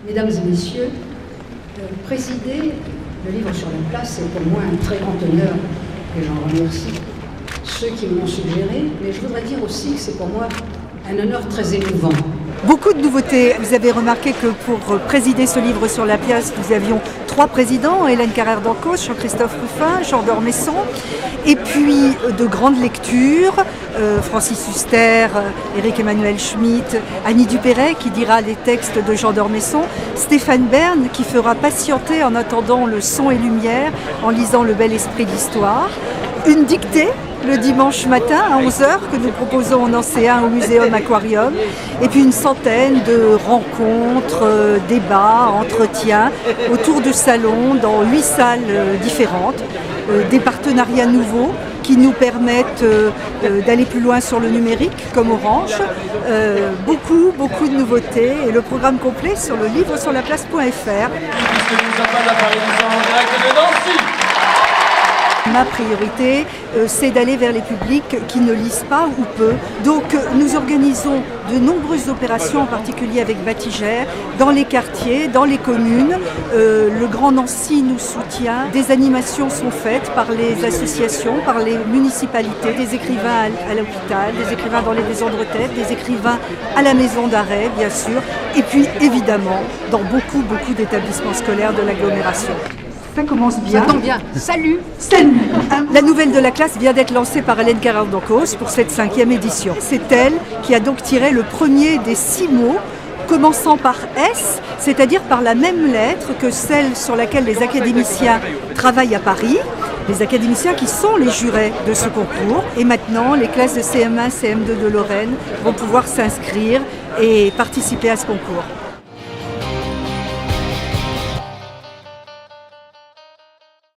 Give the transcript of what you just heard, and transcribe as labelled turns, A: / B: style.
A: Mesdames et messieurs, présider le livre sur la place, c'est pour moi un très grand honneur et j'en remercie ceux qui me l'ont suggéré, mais je voudrais dire aussi que c'est pour moi un honneur très émouvant.
B: Beaucoup de nouveautés. Vous avez remarqué que pour présider ce livre sur la pièce, nous avions 3 présidents, Hélène Carrère-Dancos, Jean-Christophe Rufin, Jean d'Ormesson, et puis de grandes lectures, Francis Huster, Éric-Emmanuel Schmitt, Annie Dupéret qui dira les textes de Jean d'Ormesson, Stéphane Bern qui fera patienter en attendant le son et lumière en lisant Le bel esprit d'histoire, une dictée le dimanche matin à 11h que nous proposons en Ancéen au Muséum Aquarium, et puis une centaine de rencontres, débats, entretiens autour de salons dans 8 salles différentes, des partenariats nouveaux qui nous permettent d'aller plus loin sur le numérique comme Orange, beaucoup de nouveautés et le programme complet sur le livre sur la place.fr. Ma priorité, c'est d'aller vers les publics qui ne lisent pas ou peu. Donc nous organisons de nombreuses opérations, en particulier avec Batigère, dans les quartiers, dans les communes. Le Grand Nancy nous soutient. Des animations sont faites par les associations, par les municipalités, des écrivains à l'hôpital, des écrivains dans les maisons de retraite, des écrivains à la maison d'arrêt, bien sûr, et puis évidemment dans beaucoup d'établissements scolaires de l'agglomération. Ça commence bien.
A: Ça tombe bien. Salut.
B: Salut. La nouvelle de la classe vient d'être lancée par Hélène Carrère-Dancos pour cette 5e édition. C'est elle qui a donc tiré le premier des 6 mots, commençant par S, c'est-à-dire par la même lettre que celle sur laquelle les académiciens travaillent à Paris, les académiciens qui sont les jurés de ce concours. Et maintenant, les classes de CM1, CM2 de Lorraine vont pouvoir s'inscrire et participer à ce concours.